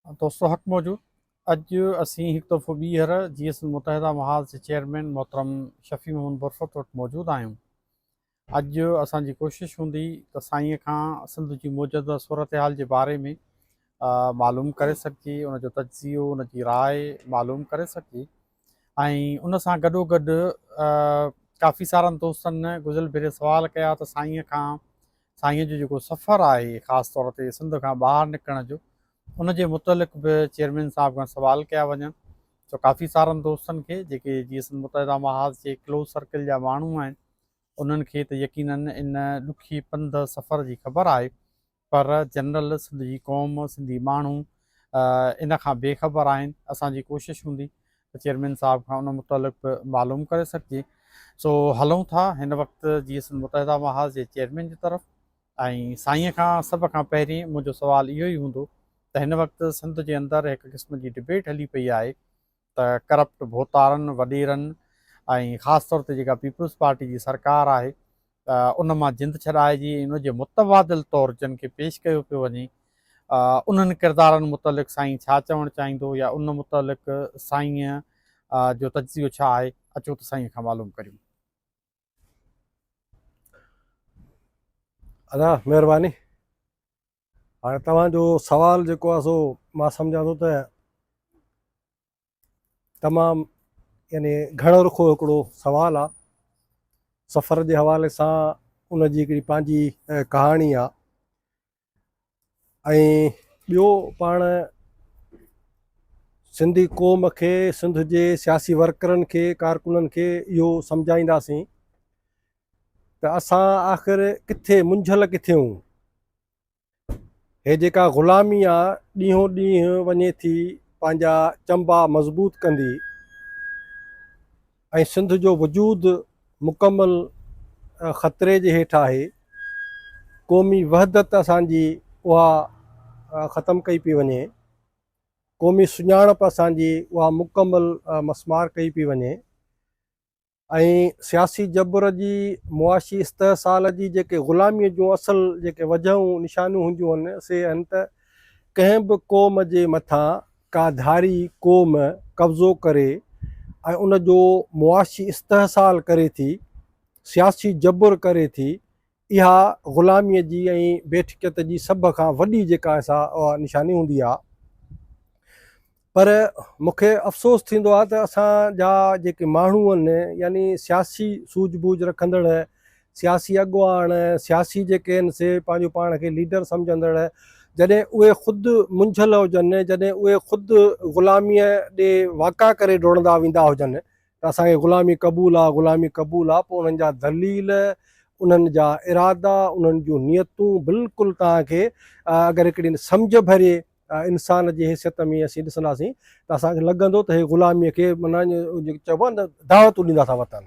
दोस्तों हक़ मौजूद अॼु असीं हिकु दफ़ो ॿीहर GS मुतहदा महाज़ जे चेयरमैन मोहतरम शफ़ी मोहम्मद बुरफ़त वटि मौजूदु आहियूं। अॼु असांजी कोशिशि हूंदी त साईंअ खां सिंध जी मौजूदा सूरत हाल जे बारे में मालूम करे सघिजे, उनजो तजियो, उनजी राय मालूम करे सघिजे। ऐं उन सां गॾोगॾु काफ़ी सारनि दोस्तनि गुज़िरियल भेरे सुवाल कया त साईंअ जो जेको सफ़रु आहे ख़ासि तौर ते सिंध खां ॿाहिरि निकिरण जो, उन जे मुतलिक़ बि चेयरमैन साहिब खां सुवाल कया वञनि। त काफ़ी सारनि दोस्तनि खे जेके GS मुतहदा महाज़ जे क्लोज़ सर्किल जा माण्हू आहिनि, उन्हनि खे त यकीनन इन ॾुखी पंध सफ़र जी ख़बर आहे, पर जनरल सिंध जी क़ौम, सिंधी माण्हू इन खां बेख़बर आहिनि। असांजी कोशिशि हूंदी त चेयरमैन साहिब खां उन मुतलिक़ बि मालूम करे सघिजे। सो हलूं था हिन वक़्तु GS मुतहदा महाज़ जे चेयरमैन जी तरफ़। ऐं साईंअ खां सभ खां पहिरीं मुंहिंजो सुवालु इहो ई हूंदो त हिन वक़्तु सिंध जे अंदरि हिकु क़िस्म जी डिबेट हली पई आहे त करप्ट भोतारनि, वॾेरनि ऐं ख़ासि तौर ते जेका पीपल्स पार्टी जी सरकार आहे उन मां जिंद छॾाइजी उन जे मुतबादिल तौरु जिन खे पेश कयो पियो वञे, उन्हनि किरदारनि मुतलिक़ साईं छा चवणु चाहींदो, या उन मुतलिक़ साईंअ जो तजियो छा आहे, अचो त साईं खां मालूम करियूं। अदा महिरबानी। हाणे तव्हांजो सवाल जेको आहे सो मां सम्झां थो त तमामु यानी घणो रुखो हिकिड़ो सवालु आहे। सफ़र जे हवाले सां उनजी हिकिड़ी पंहिंजी कहाणी आहे। ऐं ॿियो पाण सिंधी क़ौम खे, सिंध जे सियासी वर्करनि खे, कारकुननि खे इहो सम्झाईंदासीं त असां आख़िर किथे मुंझल किथे हूं। हे जेका ग़ुलामी आहे ॾींहों ॾींहुं वञे थी पंहिंजा चंबा मज़बूत कंदी, ऐं सिंध जो वजूद मुकमल ख़तरे जे हेठि आहे। क़ौमी वहदत असांजी उहा ख़तमु कई पई वञे, क़ौमी सुञाणप असांजी उहा मुकमल मस्मार कई पई वञे, ऐं सियासी जबर जी, मुआशी इस्तहसाल जी जेके ग़ुलामीअ जूं असल जेके वजहूं निशानियूं हूंदियूं आहिनि से आहिनि त कंहिं बि क़ौम जे मथां का धारी क़ौम कब्ज़ो करे ऐं उन जो मुआशी इस्तहसाल करे थी, सियासी जबर करे थी, इहा ग़ुलामीअ जी ऐं बेठिकियत जी सभ खां वॾी जेका उहा निशानी हूंदी आहे। पर मूंखे अफ़सोस थींदो आहे त असांजा जेके माण्हू आहिनि, यानी सियासी सूझबूझ रखंदड़, सियासी अॻुवान, सियासी जेके आहिनि से पंहिंजो पाण खे लीडर सम्झंदड़, जॾहिं उहे ख़ुदि मुंझल हुजनि, जॾहिं उहे ख़ुदि ग़ुलामीअ ॾे वाका करे डोड़ंदा वेंदा हुजनि त असांखे ग़ुलामी क़बूल आहे, ग़ुलामी क़बूल आहे, पोइ उन्हनि जा दलील, उन्हनि जा इरादा, उन्हनि जूं नियतूं बिल्कुलु तव्हांखे अगरि हिकिड़ी सम्झ भरे इंसान जी हैसियत में असीं ॾिसंदासीं त असांखे लॻंदो त हे ग़ुलामीअ खे माना जेको चइबो आहे न दावतूं ॾींदा था वतन।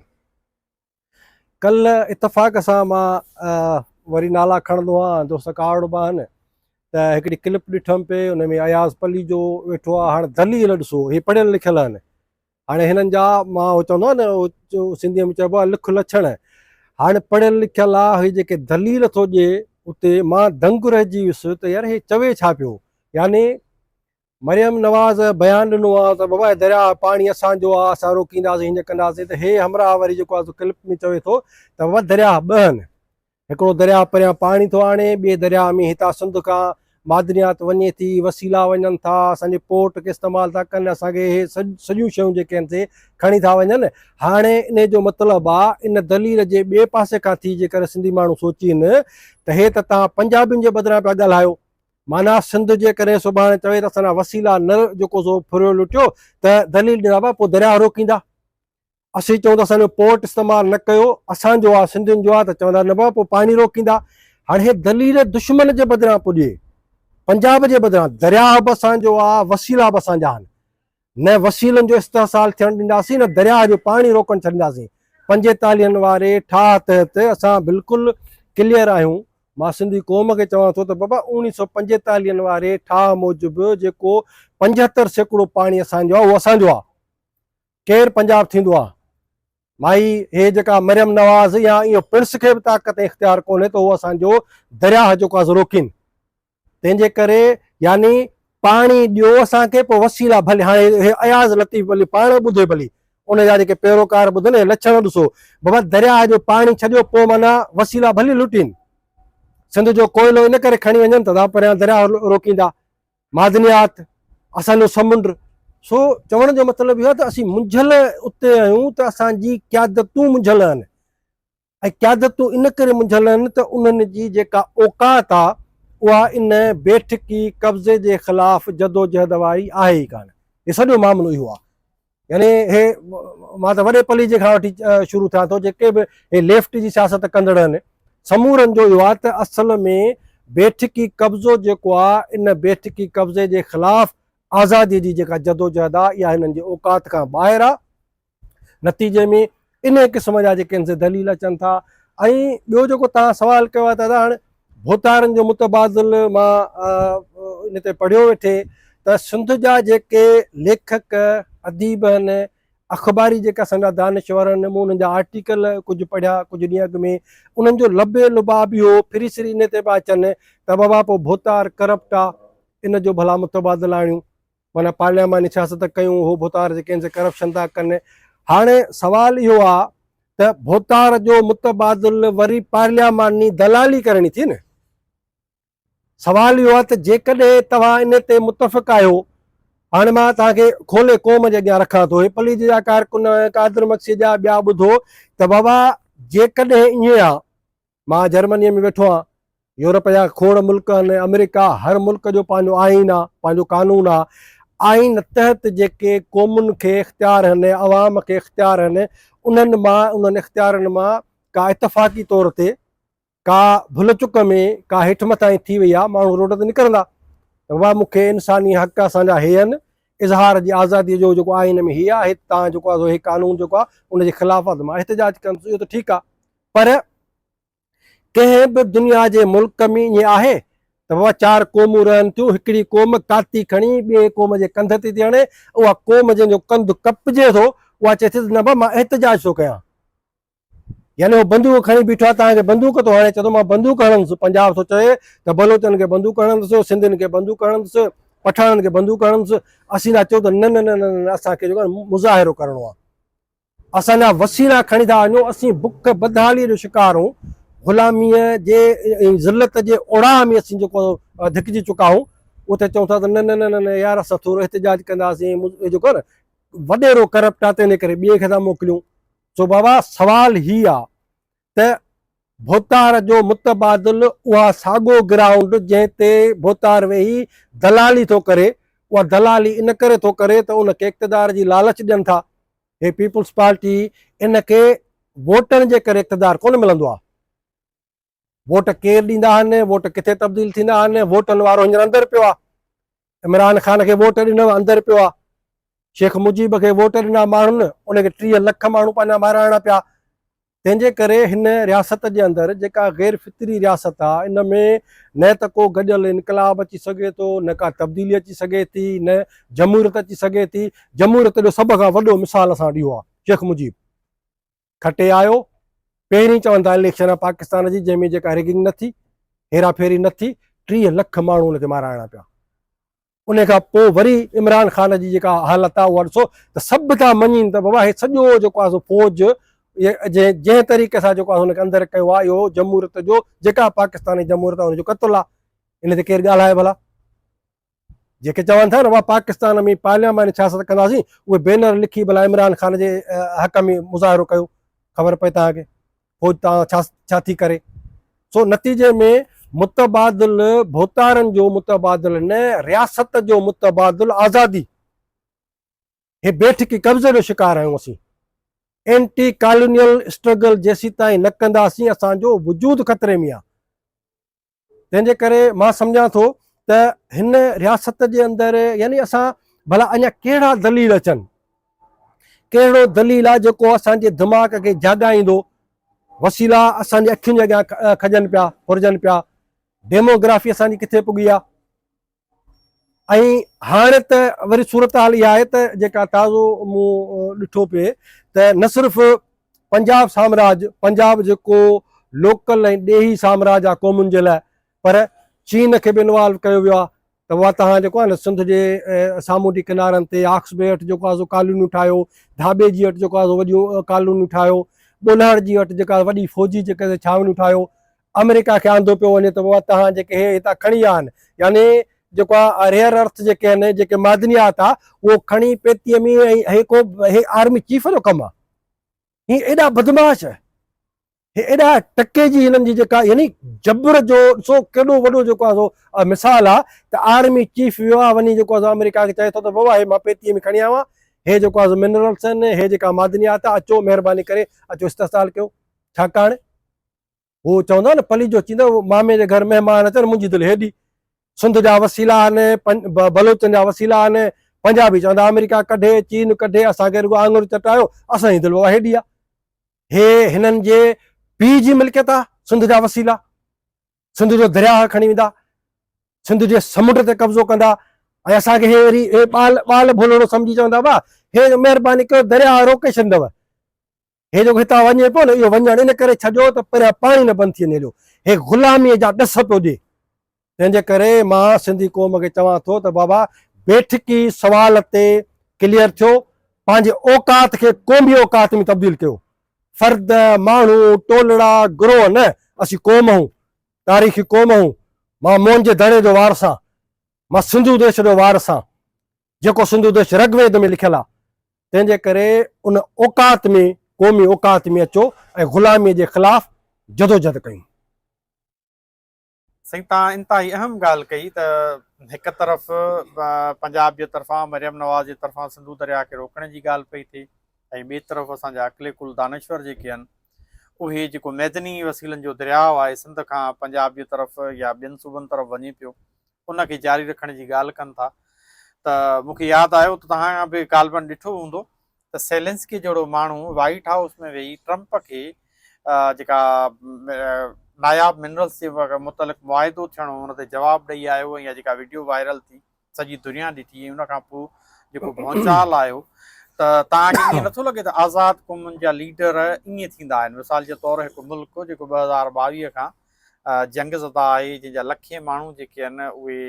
कल्ह इतफ़ाक़ सां मां वरी नाला खणंदो आहियां, दोस्त कावड़ बि आहिनि, त हिकिड़ी क्लिप ॾिठमि पे, उन में अयाज़ पली जो वेठो आहे। हाणे दलील ॾिसो, हे पढ़ियल लिखियल आहिनि। हाणे हिननि जा मां उहो चवंदो आहे न सिंधीअ में चइबो आहे लिख लछण। हाणे पढ़ियल लिखियल आहे, हे जेके दलील थो ॾिए उते मां दंग रहिजी वियुसि त यार हे चवे छा पियो। यानी मरियम नवाज़ बयानु ॾिनो आहे त बाबा दरिया पाणी असांजो आहे, असां रोकींदासीं, हीअं कंदासीं, त हे हमरा वरी जेको आहे क्लिप में चवे थो त बाबा दरिया ॿ आहिनि, हिकिड़ो दरिया परियां पाणी थो आणे, ॿिए दरिया में हितां सिंध खां मादनियात वञे थी, वसीला वञनि था, असांजे पोर्ट खे इस्तेमालु था कनि, असांखे हे सॼियूं शयूं जेके आहिनि से खणी था वञनि। हाणे इन जो मतिलबु आहे इन दलील जे ॿिए पासे खां थी जेकर सिंधी माण्हू सोचीनि त हे त तव्हां पंजाबियुनि जे बदिरां पिया ॻाल्हायो, माना सिंध जे करे सुभाणे चवे त असांजा वसीला न जेको सो फुरियो लुटियो त दलील ॾींदा बा पोइ दरिया रोकींदा। असीं चऊं त असांजो पोर्ट इस्तेमालु न कयो, असांजो आहे, सिंधियुनि जो आहे, त चवंदा न बाबा पोइ पाणी रोकींदा। हाणे हे दलील दुश्मन जे बदिरां पुॼे, पंजाब जे बदिरां। दरिया बि असांजो आहे, वसीला बि असांजा आहिनि, न वसीलनि जो इस्तेसाल थियणु ॾींदासीं, न दरिया जो पाणी रोकणु छॾींदासीं। 45 वारे ठाह तहत असां बिल्कुलु क्लियर आहियूं। मां सिंधी क़ौम खे चवां थो त बाबा 1945 वारे ठाह मूजिबि जेको 75% पाणी असांजो आहे, उहो असांजो आहे। केरु पंजाब थींदो आहे भाई, हे जेका मरियम नवाज़ या इहो प्रिंस खे बि ताक़त इख़्तियार कोन्हे त उहो असांजो दरिया जेको आहे रोकीनि। तंहिंजे करे यानी पाणी ॾियो असांखे, पोइ वसीला भले, हाणे हे अयाज़ लतीफ़ भली पाण ॿुधे भली, उन जा जेके पैरोकार ॿुधनि लक्षण ॾिसो, बाबा दरिया जो पाणी छॾियो, पोइ माना वसीला भली लुटीनि। सिंध जो कोयलो इन करे खणी वञनि त परियां दरिया रोकींदा, मादनियात, असांजो समुंड। सो चवण जो मतिलबु इहो आहे त असीं मुंझल उते आहियूं त असांजी क़यादतूं मुंझल आहिनि, ऐं क़यादतूं इन करे मुंझल आहिनि त उन्हनि जी जेका औकात आहे उहा इन बेठिकी कब्ज़े जे ख़िलाफ़ जदोजहद वारी आहे ई कान। हे सॼो मामिलो इहो आहे। यानी हे मां त वॾे पली जे खां वठी शुरू थियां थो, जेके बि हे लेफ्ट जी सियासत कंदड़ आहिनि समूरनि जो इहो आहे त असल में बेठिकी कब्ज़ो जेको आहे, इन बेठिकी कब्ज़े जे ख़िलाफ़ आज़ादी जी जेका जदोजहद आहे इहा हिननि जी औकात खां ॿाहिरि आहे। नतीजे में इन क़िस्म जा जेके आहिनि से दलील अचनि था। ऐं ॿियो जेको तव्हां सुवालु कयो आहे दादा, हाणे भोतारनि जो मुतबादिल मां इन ते पढ़ियो वेठे त सिंध जा जेके लेखक अदीब आहिनि, अख़बारी जेका असांजा दानिश्वर आहिनि, मूं उन्हनि जा आर्टिकल कुझु पढ़िया कुझु ॾींहं अॻु में, उन्हनि जो लबे लुबाब इहो फिरी सिरी इन ते पिया अचनि त बाबा पोइ भोतार करप्ट आहे, इन जो भला मुतबादिल आणियूं, माना पार्लियामानी सियासत कयूं, हो भोतार जेके आहिनि से करप्शन था कनि। हाणे सुवालु इहो आहे त भोतार जो मुतबादिल वरी पार्लियामानी दलाली करणी थी न। सुवालु इहो आहे त जेकॾहिं तव्हां इन ते मुतफ़िक़ आहियो, हाणे मां तव्हांखे खोले क़ौम जे अॻियां रखां थो, हे पली जा कारकुन कादिर मक्सी जा ॿिया ॿुधो त बाबा जेकॾहिं ईअं आहे, मां जर्मनीअ में वेठो आहियां, यूरोप जा खोड़ मुल्क आहिनि, अमेरिका, हर मुल्क जो पंहिंजो आइन आहे, पंहिंजो कानून आहे। आइन तहत जेके क़ौमुनि खे इख़्तियार आहिनि, अवाम खे इख़्तियार आहिनि, उन्हनि इख़्तियारनि मां का इतफ़ाक़ी तौर ते का भुल चुक में का हेठि मथां थी वई आहे, माण्हू रोड ते निकिरंदा त बाबा मूंखे इंसानी हक़ असांजा हे आहिनि, इज़हार जी आज़ादीअ जो जेको आइन में हीअ आहे, तव्हां जेको आहे हे कानून जेको आहे उनजे ख़िलाफ़ आहे, मां एहतिजाज कंदुसि, इहो त ठीकु आहे। पर कंहिं बि दुनिया जे मुल्क में ईअं आहे त बाबा चारि क़ौमूं रहनि थियूं, हिकिड़ी क़ौम काती खणी ॿिए क़ौम जे कंध ते थी हणे, उहा क़ौम जंहिंजो कंधु कपिजे थो उहा चए थी न भाउ मां एहतिजाज थो कयां। यानी उहो बंदूक खणी बीठो आहे, तव्हांखे बंदूक थो हणे, चए थो मां बंदूक हणंदुसि। पंजाब थो चए त बलोचनि खे बंदूक हणंदुसि, सिंधियुनि खे बंदूक हणंदुसि, पठाणनि खे बंदूक हणंदुसि। असीं था चऊं त न न न न असांखे जेको आहे मुज़ाहिरो करिणो आहे, असांजा वसीला खणी था वञूं, असीं बुख बदहालीअ जो शिकार आहियूं, ग़ुलामीअ जे ज़िलत जे ओढ़ाह में असीं जेको धिकजी चुका आहियूं। उते चऊं था त न न न न यार असां थोरो एहतिजाज कंदासीं, जेको आहे न वॾेरो करप्ट आहे, तंहिं करे ॿिए खे था मोकिलियूं। सो बाबा सुवालु हीअ आहे त भोतार जो मुतबादिल उहा साॻियो ग्राउंड जंहिं ते भोतार वेही दलाली थो करे, उहा दलाली इन करे थो करे त उनखे इक़्तिदार जी लालच ॾियनि था। हे पीपुल्स पार्टी इनखे वोटनि जे करे इक़्तिदार कोन मिलंदो आहे। वोट केरु ॾींदा आहिनि, वोट किथे तब्दील थींदा आहिनि, वोटनि वारो हींअर अंदरि पियो आहे, इमरान ख़ान खे वोट ॾिनो अंदरि पियो आहे, शेख मुजीब खे वोट ॾिना माण्हुनि, उनखे 30 लख माण्हू पंहिंजा माराइणा पिया। तंहिंजे करे हिन रियासत जे अंदरि जेका गैर फितरी रियासत आहे, इन में न त को गॾियल इनकलाब अची सघे थो, न का तब्दीली अची सघे थी, न जमहूरियत अची सघे थी। जमहूरियत जो सभ खां वॾो मिसाल असां ॾियो आहे शेख मुजीब, खटे आयो, पहिरीं चवनि था इलेक्शन पाकिस्तान जी जंहिंमें जेका रिगिंग न थी, हेराफेरी न थी, 30 लख माण्हू हुनखे माराइणा पिया। उन खां पोइ वरी इमरान ख़ान जी जेका हालत आहे उहा ॾिसो त सभु था मञनि त बाबा हे सॼो जेको आहे फौज जंहिं तरीक़े सां जेको आहे हुनखे अंदरि कयो आहे, इहो जमहूरियत जो जेका पाकिस्तानी जमहूरियत आहे हुनजो क़त्ल आहे। इन ते केरु ॻाल्हाए भला? जेके चवनि था न उहा पाकिस्तान में पार्लियामानी सियासत कंदासीं, उहे बैनर लिखी भला इमरान ख़ान जे हक़ में मुज़ाहिरो कयो, ख़बर पए तव्हांखे फौज तव्हां छा थी करे। सो नतीजे में मुतबादिल भोतारनि जो मुतबादिल न, रियासत जो मुतबादिल आज़ादी, हे बेठिकी कब्ज़े जो शिकार आहियूं असीं। एंटी कॉलोनियल स्ट्रगल जेसीं ताईं न कंदासीं असांजो वजूद ख़तरे में आहे। तंहिंजे करे मां सम्झां थो त हिन रियासत जे अंदरि यानी असां भला अञा कहिड़ा दलील अचनि, कहिड़ो दलील आहे जेको असांजे दिमाग़ खे जाॻाईंदो। वसीला असांजे अखियुनि जे अॻियां खजनि पिया, फुरजनि पिया, डेमोग्राफी असांजी किथे पुॻी आहे। ऐं हाणे त वरी सूरत हाल इहा आहे त जेका ताज़ो मूं ॾिठो पिए त न सिर्फ़ु पंजाब साम्राज्य, पंजाब जेको लोकल ऐं ॾेही साम्राज्य आहे क़ौमुनि जे लाइ, पर चीन खे बि इन्वॉल्व कयो वियो आहे, त उहा तव्हां जेको आहे न सिंध जे सामूंडी किनारनि ते ऑक्सबे हेठि जेको आहे सो कॉलोनियूं ठाहियो, ढाबे जी हेठि जेको आहे सो वॾियूं कॉलोनियूं ठाहियो, ॿोलहड़ जी हेठि जेका वॾी फ़ौजी जेके छावनियूं ठाहियो, अमेरिका खे आंदो पियो वञे त उहा तव्हां जेके हे हितां खणी विया आहिनि, यानी जेको आहे रेयर अर्थ जेके आहिनि, जेके मादनियात आहे, उहो खणी पेतीअ में, ऐं हे आर्मी चीफ जो कमु आहे। ही एॾा बदमाश, हे एॾा टके जी हिननि जी जेका, यानी जबर जो ॾिसो केॾो वॾो जेको आहे सो मिसाल आहे त आर्मी चीफ वियो आहे वञी जेको आहे अमेरिका खे चए थो त बाबा हे मां पेतीअ में खणी आयो, हे जेको आहे मिनरल्स आहिनि, हे जेका मादनियात आहे, अचो महिरबानी करे अचो इस्तेसाल कयो। छाकाणि उहो चवंदो न पली जो चींदो मामे जे घर महिमान अचनि मुंहिंजी दिलि हेॾी। सिंध जा वसीला आहिनि, बलोचनि जा वसीला आहिनि, पंजाबी चवंदा अमेरिका कढे, चीन कढे, असांखे रुॻो आङुर चटायो, असांजी दिलि बाबा हेॾी आहे। हे हिननि जे पीउ जी मिल्कियत आहे सिंध जा वसीला, सिंध जो दरिया खणी वेंदा, सिंध जे समुंड ते कब्ज़ो कंदा, ऐं असांखे हे वरी हे ॿाल भोलड़ो सम्झी चवंदा बा हे महिरबानी कयो दरिया रोके छॾींदव, हे जेको हितां वञे पियो न इहो वञणु इन करे छॾियो त परियां पाणी न बंदि थी वञे, हेॾो हे ग़ुलामीअ जा ॾस पियो ॾिए। तंहिंजे करे मां सिंधी क़ौम खे चवां थो त बाबा बेठिकी सवाल ते क्लियर थियो, पंहिंजे औकात खे क़ौमी औकात में तब्दील कयो। फर्द, माण्हू, टोलड़ा, गिरोह न, असीं क़ौम आहियूं, तारीख़ी क़ौम आहियूं। मां मोहन जे दड़े जो वारस आहियां, मां सिंधु देश जो वारस आहियां, जेको सिंधु देश ऋग्वेद में लिखियलु आहे। तंहिंजे करे उन औकात में, क़ौमी औकात में अचो ऐं ग़ुलामीअ जे ख़िलाफ़ जदोजहद कयूं। साईं तव्हां इंतिहाई अहम ॻाल्हि कई त हिकु तरफ़ पंजाब जे तरफ़ां मरियम नवाज़ जे तरफ़ां सिंधु दरिया खे रोकण जी ॻाल्हि पई थिए, ऐं ॿिए तरफ़ असांजा अक़िले कुल दानश्वर जेके आहिनि उहे जेको मैदनी वसीलनि जो दरियाउ आहे सिंध खां पंजाब जी तरफ़ या ॿियनि सूबनि तरफ़ वञे पियो, उनखे जारी रखण जी ॻाल्हि कनि था। त मूंखे यादि आयो त तव्हां बि ॻाल्हि ॾिठो हूंदो त सेलेंस्की जहिड़ो माण्हू वाइट हाउस में वेही ट्रंप खे जेका नायाब मिनरल्स जे मुतलिक़ मुआदो थियणो हुन ते जवाबु ॾेई आयो, या जेका वीडियो वायरल थी सॼी दुनिया ॾिठी, उन खां पोइ जेको भौचाल आयो, त तव्हांखे ईअं नथो लॻे त आज़ाद क़ौमुनि जा लीडर ईअं थींदा आहिनि? मिसाल जे तौरु हिकु मुल्क जेको 2022 खां जंग ज़दा आहे, जंहिंजा लखे माण्हू जेके आहिनि उहे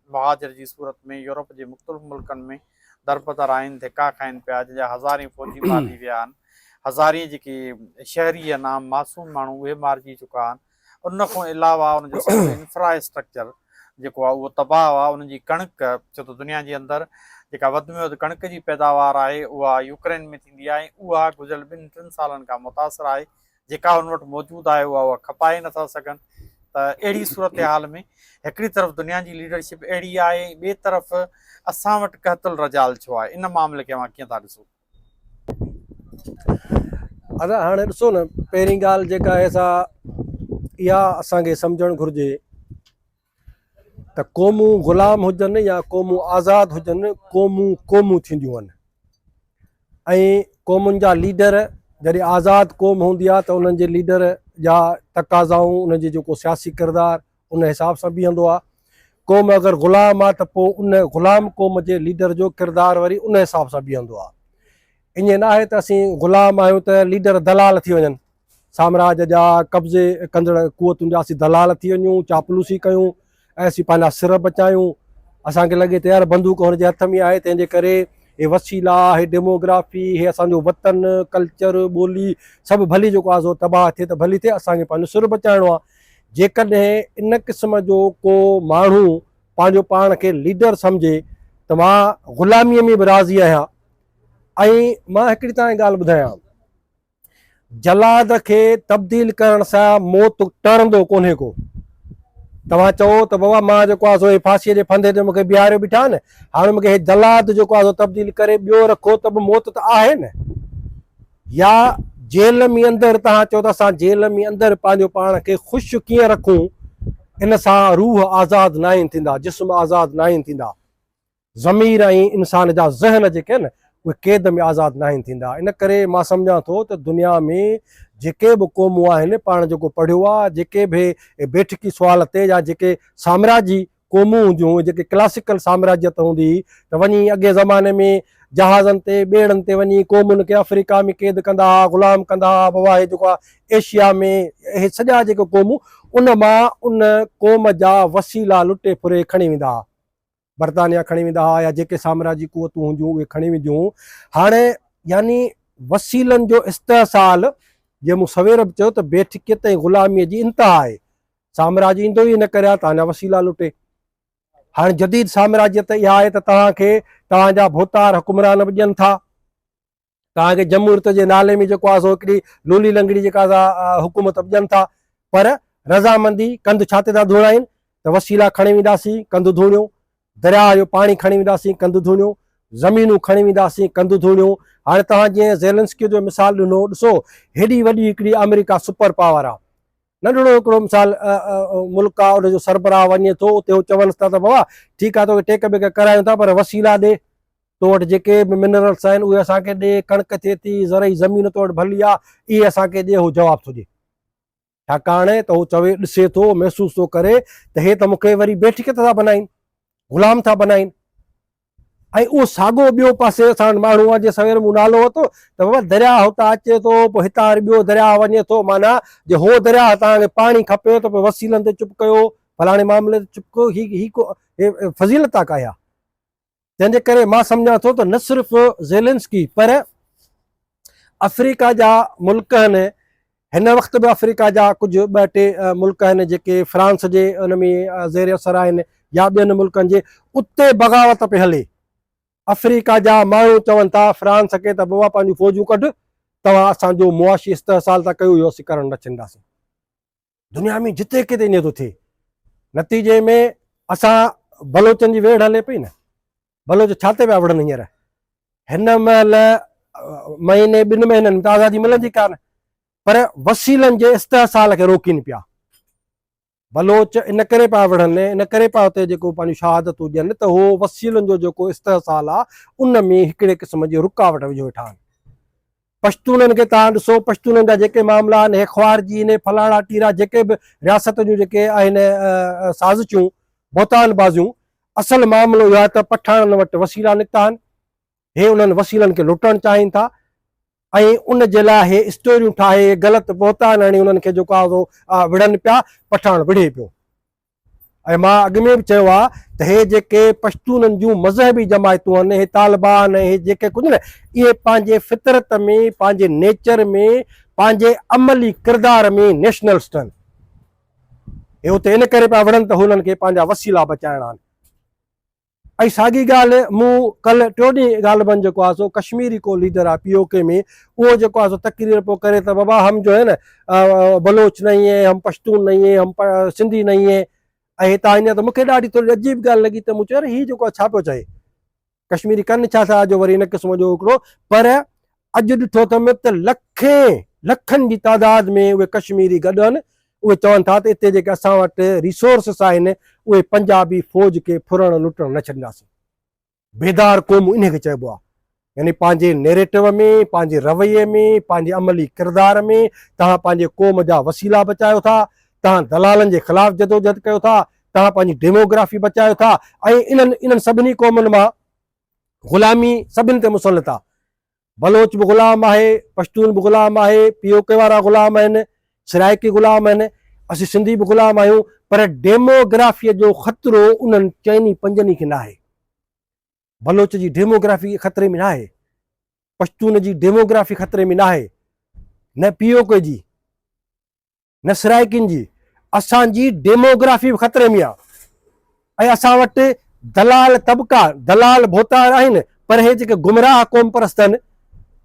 मुहाजिर जी सूरत में यूरोप जे मुख़्तलिफ़ मुल्कनि में दरबदर आहिनि, धिका खाइनि पिया, जंहिंजा हज़ारे फ़ौजी मारिजी विया आहिनि, हज़ारे जेके शहरी नाम मासूम माण्हू उहे मारिजी चुका आहिनि। उन खां अलावा उनजो सॼो इंफ्रास्ट्रक्चर जेको आहे उहो तबाह आहे। उनजी कणिक, छो त दुनिया जे अंदरि जेका वधि में वधि कणिक जी पैदावार आहे उहा यूक्रेन में थींदी आहे, उहा गुज़िरियल 2-3 सालनि खां मुतासिर आहे। जेका हुन वटि मौजूदु आहे उहा खपाए नथा सघनि। त अहिड़ी सूरत हाल में हिकिड़ी तरफ़ दुनिया जी लीडरशिप अहिड़ी आहे, ॿिए तरफ़ असां वटि कहतुल रजाल छो आहे? इन मामले खे कीअं था ॾिसो? अदा हाणे ॾिसो न, पहिरीं ॻाल्हि जेका आहे सा इहा असांखे सम्झणु घुरिजे त क़ौमूं ग़ुलाम हुजनि या क़ौमूं आज़ादु हुजनि, क़ौमूं थींदियूं आहिनि, ऐं क़ौमुनि जा लीडर जॾहिं आज़ादु क़ौम हूंदी आहे त उन्हनि जे लीडर जा तक़ाज़ाऊं, उनजी जेको सियासी किरदारु उन हिसाब सां बीहंदो आहे। क़ौम अगरि ग़ुलाम आहे त पोइ उन ग़ुलाम क़ौम जे लीडर जो किरदारु वरी उन हिसाब सां बीहंदो आहे। ईअं न आहे त असीं ग़ुलाम आहियूं त लीडर दलाल थी वञनि, साम्राज जा कब्ज़े कंदड़ क़ुवतुनि जा असीं दलाल थी वञूं, चापलूसी कयूं ऐं असीं पंहिंजा सिर बचायूं। असांखे लॻे त यार बंदूक हुनजे हथ में आहे, तंहिंजे करे हे वसीला, हे डेमोग्राफी, हे असांजो वतन, कल्चर, ॿोली सभु भली जेको आहे सो तबाह थिए त भली थिए, असांखे पंहिंजो सिर बचाइणो आहे। जेकॾहिं इन क़िस्म जो को माण्हू पंहिंजो पाण खे लीडर सम्झे त मां ग़ुलामीअ में बि राज़ी आहियां। ऐं मां हिकिड़ी तव्हांखे ॻाल्हि ॿुधायां, जलाद खे तब्दील करण सां मौत टरंदो कोन्हे को। तव्हां चओ त बाबा मां जेको आहे सो फांसीअ जे फंदे ते मूंखे बीहारे बीठा आहिनि, हाणे मूंखे हे जलाद जेको आहे सो तब्दील करे ॿियो रखो त बि मौत त आहे न। या जेल में अंदरि तव्हां चओ त असां जेल में अंदरि पंहिंजो पाण खे ख़ुशि कीअं रखूं, इन सां रूह आज़ादु न आहिनि थींदा, जिस्म आज़ादु न आहिनि थींदा, ज़मीर ऐं इंसान जा ज़हन जेके आहिनि उहे क़ैद में आज़ादु न आहिनि थींदा। इन करे मां सम्झां थो त दुनिया में जेके बि क़ौमूं आहिनि, पाण जेको पढ़ियो आहे, जेके बि बेठिकी सुवाल ते या जेके साम्राजी क़ौमूं हूंदियूं, जेके क्लासिकल साम्राज्यत हूंदी हुई त वञी अॻे ज़माने में जहाज़नि ते ॿेड़नि ते वञी क़ौमुनि खे अफ्रीका में क़ैद कंदा हुआ, ग़ुलाम कंदा हुआ। बाबा हे जेको आहे एशिया में हे सॼा जेके क़ौमूं, उन मां उन क़ौम जा वसीला लुटे फुरे खणी वेंदा हुआ। बरतानिया खणी वेंदा हुआ या जेके साम्राजी कुवतूं हूंदियूं उहे खणी वेंदियूं। हाणे यानी वसीलनि जो इस्तेसाल जे मूं सवेर बि चयो त बेठिकियत ऐं ग़ुलामीअ जी इंतिहा आहे। साम्राज्य ईंदो ई न करे तव्हांजा वसीला लुटे। हाणे जदीद साम्राज्यत इहा आहे त तव्हांखे तव्हांजा भोतार हुकुमरान बि ॾियनि था। तव्हांखे जमहूरियत जे नाले में जेको आहे सो हिकिड़ी लोली लंगड़ी जेका हुकूमत बि ॾियनि था। पर रज़ामंदी कंध छाते था धोड़ाइनि त वसीला खणी वेंदासीं कंधु धोड़ियूं, दरिया जो पाणी खणी वेंदासीं कंधु धोड़ियूं, ज़मीनूं खणी वेंदासीं कंधु धोड़ियूं। हाणे तव्हां जीअं ज़ेलेंस्की जो मिसाल ॾिनो, ॾिसो हेॾी वॾी हिकिड़ी अमेरिका सुपर पावर आहे, नंढड़ो हिकिड़ो मिसाल मुल्क आहे, उनजो सरबराह वञे थो उते उहो चवनि था त बाबा ठीकु आहे तोखे टेक बेक करायूं था पर वसीला ॾे, तो वटि जेके बि मिनरल्स आहिनि उहे असांखे ॾे, कणिक थिए थी, ज़रई ज़मीन तो वटि भली आहे, इहे असांखे ॾे। उहो जवाबु थो ॾे, छाकाणि त उहो चवे ॾिसे थो महसूसु थो करे त हे त मूंखे वरी बेठिकियत था बनाइनि, ग़ुलाम था बनाइनि। ऐं उहो साॻियो ॿियो पासे असां माण्हू आहे जे सवेर मूं नालो वरितो त बाबा दरिया हुतां अचे थो, पोइ हितां वरी ॿियो दरिया वञे थो, माना जे हो दरिया तव्हांखे पाणी खपे त पोइ वसीलनि ते चुप कयो, फलाणे मामले ते चुप कयो। ही फज़ीलत आहे का? तंहिंजे करे मां सम्झां थो त न सिर्फ़ु ज़ेलेंस्की पर अफ्रीका जा मुल्क आहिनि, हिन वक़्तु बि अफ्रीका जा कुझु ॿ टे मुल्क आहिनि जेके फ्रांस जे उन में ज़ेर असर आहिनि या ॿियनि मुल्कनि जे, उते बग़ावत पई हले। अफ्रीका जा माण्हू चवनि था फ्रांस खे त बाबा पंहिंजूं फ़ौजूं कढ, तव्हां असांजो मुआशी इस्तेसाल था कयो, इहो असीं करणु न छॾींदासीं। दुनिया में जिते किथे ईअं थो थिए। नतीजे में असां बलोचनि जी वेड़ हले पई न, बलोच छाते पिया विढ़नि हींअर, हिन महिल महीने 2 महीननि में त आज़ादी मिलंदी कान, पर वसीलनि जे इस्तेसाल खे रोकीनि पिया। बलोच इन करे पिया विढ़नि, इन करे पिया हुते जेको पंहिंजूं शहादतूं ॾियनि त उहो वसीलनि जो जेको इस्तेसाल आहे उन में हिकिड़े क़िस्म जी रुकावट विझो वेठा आहिनि। पश्तूननि खे तव्हां ॾिसो, पश्तूननि जा जेके मामला आहिनि, हे ख्वारजी ने फलाणा टीरा जेके बि रियासत जूं जेके आहिनि साज़िशूं बोतानबाज़ियूं, असल मामिलो इहो आहे त पठाणनि वटि वसीला निकिता आहिनि, हे उन्हनि वसीलनि खे लुटणु चाहिनि था ऐं उन जे लाइ हे स्टोरियूं ठाहे ग़लति बोतान हणी उन्हनि खे जेको आहे विढ़नि पिया, पठाण विढ़े पियो। ऐं मां अॻु में बि चयो आहे त हे जेके पश्तूननि जूं मज़हबी जमायतूं आहिनि, हे तालिबान ऐं हे जेके कुझु न, इहे पंहिंजे फितरत में, पंहिंजे नेचर में, पंहिंजे अमली किरदार में नेशनलिस्ट आहिनि। हे हुते इन करे पिया विढ़नि त हुननि खे पंहिंजा वसीला बचाइणा आहिनि। ऐं साॻी ॻाल्हि मूं कल्ह टियों ॾींहुं ग़ालिबन जेको आहे सो कश्मीरी को लीडर आहे POK में, उहो जेको आहे सो तकरीर पियो करे त बाबा हम जो है न बलोच नहीं है, हम पश्तून नहीं है, हम सिंधी नहीं है। ऐं हितां ईंदा त मूंखे ॾाढी थोरी अजीब ॻाल्हि लॻी त मूं चयो अरे हीउ जेको आहे छा पियो चए, कश्मीरी कनि छा था जो वरी इन क़िस्म जो हिकिड़ो। पर अॼु ॾिठो त लखनि जी तादाद में उहे कश्मीरी गॾु आहिनि, उहे चवनि था त हिते जेके असां वटि रिसोर्सिस आहिनि उहे पंजाबी फ़ौज खे फुरणु लुटणु न छॾींदासीं। बेदार क़ौमूं इन खे चइबो आहे, यानी पंहिंजे नेरेटिव में, पंहिंजे रवैये में, पंहिंजे अमली किरदार में तव्हां पंहिंजे क़ौम जा वसीला बचायो था, तव्हां दलालनि जे ख़िलाफ़ जदोजहद कयो था, तव्हां पंहिंजी डेमोग्राफी बचायो था ऐं इन्हनि सभिनी क़ौमुनि मां ग़ुलामी सभिनि ते मुसलत आहे। बलोच बि ग़ुलाम आहे, पश्तून बि ग़ुलाम आहे, POK वारा ग़ुलाम आहिनि, सराइकी ग़ुलाम आहिनि, असीं सिंधी बि ग़ुलाम आहियूं। पर डेमोग्राफीअ जो ख़तरो उन्हनि चइनी पंजनी खे न आहे। बलोच जी डेमोग्राफी ख़तरे में न आहे, पश्तून जी डेमोग्राफी ख़तरे में न आहे, न POK जी, न सराइकिन जी, असांजी डेमोग्राफी बि ख़तरे में आहे। ऐं असां वटि दलाल तबका, दलाल भोतार आहिनि, पर हे जेके गुमराह क़ौम परस्त आहिनि,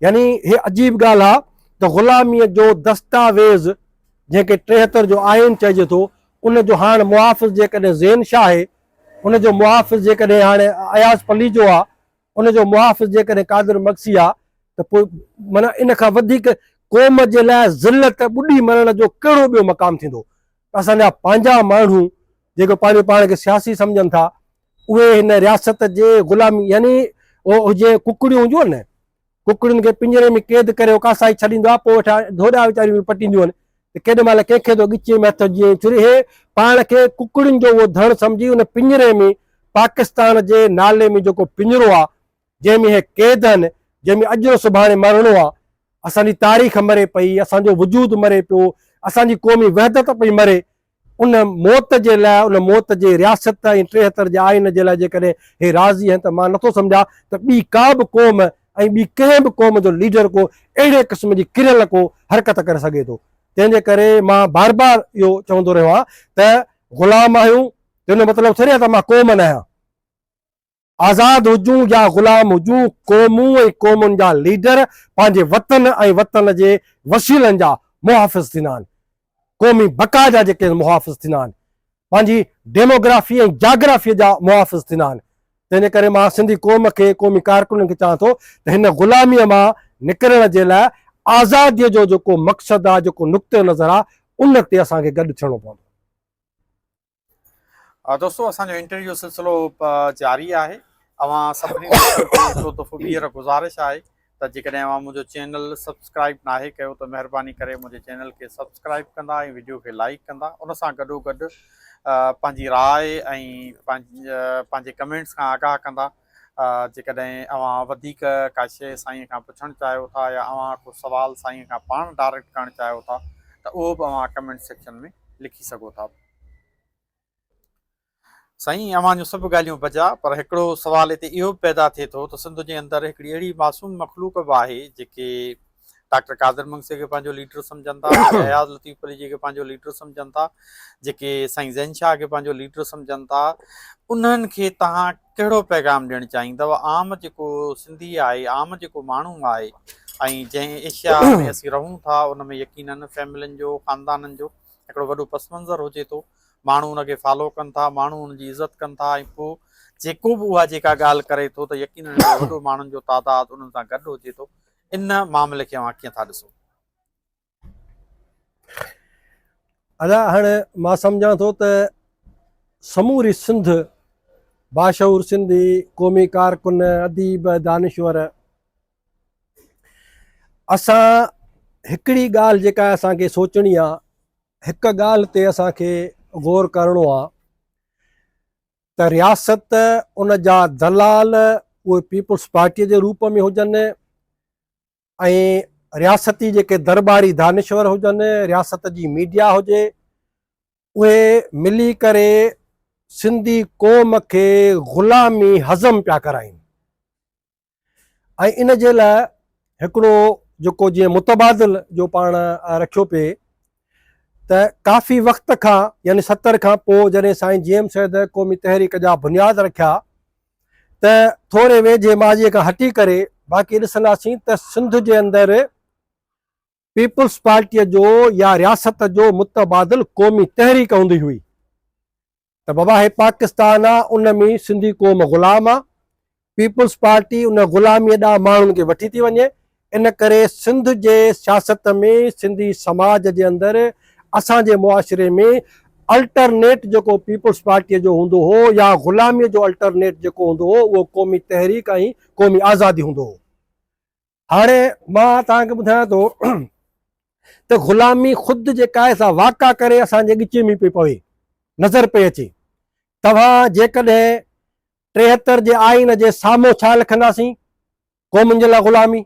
यानी हे अजीब ॻाल्हि आहे त ग़ुलामीअ जो दस्तावेज़ जंहिंखे 73 जो आइन चइजे थो, उनजो हाणे मुआफ़िज़ जेकॾहिं ज़ेन शाह आहे, उनजो मुआफ़िज़ जेकॾहिं हाणे अयाज़ पली जो आहे, उनजो मुआफ़िज़ जेकॾहिं कादिर मक्सी आहे, त पोइ माना इन खां वधीक क़ौम जे लाइ ज़िलत ॿुॾी मरण जो कहिड़ो ॿियो मक़ाम थींदो। असांजा पंहिंजा माण्हू जेको पंहिंजे पाण खे सियासी सम्झनि था, उहे हिन रियासत जे ग़ुलामी, यानी उहो हुजे कुकड़ियूं हुजनि न, कुकड़ियुनि खे पिंजरे में क़ैद करे कासाई छॾींदो आहे, पोइ वेठा धोॾा वीचारियूं पटींदियूं आहिनि, त केॾी महिल कंहिंखे थो ॻिचे में हथ जीअं छुरी, हे पाण खे कुकड़ियुनि जो उहो धण सम्झी उन पिंजरे में, पाकिस्तान जे नाले में जेको पिंजरो आहे जंहिंमें हे क़ैद आहिनि, जंहिंमें अॼु सुभाणे मरणो आहे, असांजी तारीख़ मरे पई, असांजो वजूद मरे पियो, असांजी क़ौमी वहदत पई मरे, उन मौत जे लाइ, उन मौत जे रियासत ऐं 73 जे आइन जे लाइ जेकॾहिं हे राज़ी आहिनि त मां नथो सम्झां त ॿी का बि क़ौम ऐं ॿी कंहिं बि क़ौम जो लीडर को अहिड़े क़िस्म जी किरियल को हरकत करे सघे थो। तंहिंजे करे मां बार बार इहो चवंदो रहियो आहियां त ग़ुलाम आहियूं त हिन मतिलबु थोरी आहे त मां क़ौम न आहियां। आज़ाद हुजूं या ग़ुलाम हुजूं, क़ौमूं ऐं क़ौमुनि जा लीडर पंहिंजे वतन ऐं वतन जे वसीलनि जा मुहाफ़िज़ थींदा आहिनि, क़ौमी बका जा जेके मुहाफ़िज़ थींदा आहिनि, पंहिंजी डेमोग्राफी ऐं जाग्राफीअ जा मुहाफ़िज़ थींदा आहिनि। तंहिंजे करे मां सिंधी क़ौम खे, क़ौमी कारकुननि खे चवां थो त हिन ग़ुलामीअ मां निकिरण जे लाइ आज़ादीअ जो जेको मक़सदु आहे, जेको नुक़्ते नज़र आहे, उन ते असांखे गॾु थियणो पवंदो। दोस्तो, असांजो इंटरव्यू सिलसिलो जारी आहे। अवां सभिनी दोस्तनि खे हिकिड़ो दफ़ो ॿीहर गुज़ारिश आहे त जेकॾहिं अवां मुंहिंजो चैनल सब्सक्राइब नाहे कयो त महिरबानी करे मुंहिंजे चैनल खे सब्सक्राइब कंदा ऐं वीडियो खे लाइक कंदा। उन सां गॾोगॾु पंहिंजी राय ऐं पंहिंजे कमेंट्स खां आगाह कंदा। जेकॾहिं अवां वधीक का शइ साईं खां पुछणु चाहियो था या अवां को सुवाल साईं खां पाण डायरेक्ट करणु चाहियो था त उहो बि अवां कमेंट सेक्शन में लिखी सघो था। साईं, अवां जूं सभु ॻाल्हियूं बजा, पर हिकिड़ो सुवाल हिते इहो बि पैदा थिए थो त सिंध जे अंदरि हिकिड़ी अहिड़ी मासूम मख़लूक बि आहे जेके डॉक्टर कादिर मंगसे खे पंहिंजो लीडर सम्झनि था, अयाज़ लतीफ़ अली जी खे पंहिंजो लीडर सम्झनि था, जेके साईं ज़ैन शाह खे पंहिंजो लीडर सम्झनि था। उन्हनि खे तव्हां कहिड़ो पैगाम ॾियणु चाहींदव? आम जेको सिंधी आहे, आम जेको माण्हू आहे ऐं जंहिं एशिया में असीं रहूं था उन में यकीननि फैमिलियुनि जो, ख़ानदाननि जो हिकिड़ो वॾो पस मंज़र हुजे थो, माण्हू उनखे फॉलो कनि था, माण्हू उनजी इज़त कनि था, ऐं पोइ जेको बि उहा जेका ॻाल्हि करे थो त यकीननि वॾो माण्हुनि जो तादाद उन्हनि सां गॾु हुजे थो। इन मामले खे अवां कीअं था ॾिसो? अदा हाणे मां सम्झां थो त समूरी सिंध, बाशऊर सिंधी, क़ौमी कारकुन, अदीब, दानिश्वर, असां हिकिड़ी ॻाल्हि जेका असांखे सोचणी आहे, हिकु ॻाल्हि ते असांखे गौर करिणो आहे त रियासत, उन जा दलाल उहे पीपुल्स पार्टीअ जे रूप में हुजनि ऐं रियासती जेके दरबारी दानिश्वर हुजनि, रियासत जी मीडिया हुजे, उहे मिली करे सिंधी क़ौम खे ग़ुलामी हज़म पिया कराइनि। ऐं इन जे लाइ हिकिड़ो जेको जीअं मुतबादिल जो पाण रखियो पिए त काफ़ी वक़्त खां, यानी 70 खां पोइ जॾहिं साईं जीएम सैद क़ौमी तहरीक जा बुनियाद रखिया त थोरे वेझे माजीअ खां हटी करे बाक़ी ॾिसंदासीं त सिंध जे अंदरि पीपुल्स पार्टीअ जो या रियासत जो मुतबादिल क़ौमी तहरीक हूंदी हुई त बाबा हे पाकिस्तान आहे, उन में सिंधी क़ौम ग़ुलाम आहे, पीपुल्स पार्टी उन ग़ुलामीअ ॾांहुं माण्हुनि खे वठी थी वञे। इन करे सिंध जे सियासत में, सिंधी समाज जे अंदरि, असांजे मुआशिरे में अल्टरनेट जेको पीपुल्स पार्टीअ जो हूंदो हो या ग़ुलामीअ जो अल्टरनेट जेको हूंदो हो उहो क़ौमी तहरीक ऐं क़ौमी आज़ादी हूंदो हो। हाणे मां तव्हांखे ॿुधायां थो त ग़ुलामी ख़ुदि जेका आहे सा वाक़ा करे असांजे ॻिचे में पई पवे, नज़र पई अचे। तव्हां जेकॾहिं 73 जे आइन जे साम्हूं छा लिखंदासीं? क़ौमुनि जे लाइ ग़ुलामी।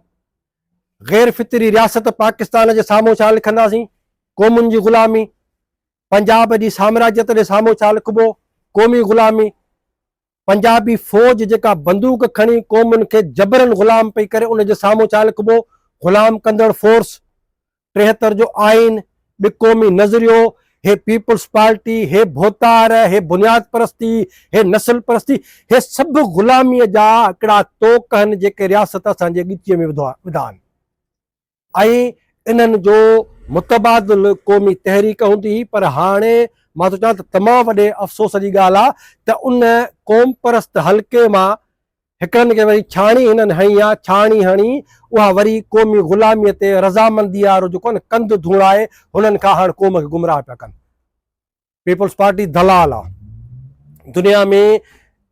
गैर फितरी रियासत पाकिस्तान जे साम्हूं छा लिखंदासीं? क़ौमुनि जी ग़ुलामी। पंजाब जी साम्राज्यत जे साम्हूं छा लिखिबो? क़ौमी ग़ुलामी। पंजाबी फ़ौज जेका बंदूक खणी क़ौमुनि खे जबरन ग़ुलाम पई करे, उन जे साम्हूं छा लिखिबो? ग़ुलाम कंदड़ फोर्स। 73 जो आइन, क़ौमी नज़रियो, हे पीपुल्स पार्टी, हे भोतार, हे बुनियाद परस्ती, हे नस्ल परस्ती, हे सभु ग़ुलामीअ जा हिकिड़ा तोक आहिनि जेके रियासत असांजे ॻिचीअ में विधा आहिनि। ऐं इन्हनि जो मुतबादिल क़ौमी तहरीक हूंदी हुई। पर हाणे मां थो चवां त तमामु वॾे अफ़सोस जी ॻाल्हि आहे त उन क़ौम परस्त हल्के मां हिकिड़नि खे वरी छाणी हिननि हणी आहे, छाणी हणी उहा वरी क़ौमी ग़ुलामीअ ते रज़ामंदी वारो जेको न कंधु धूणाए हुननि खां हाणे क़ौम खे गुमराह पिया कनि। पीपुल्स पार्टी दलाल आहे। दुनिया में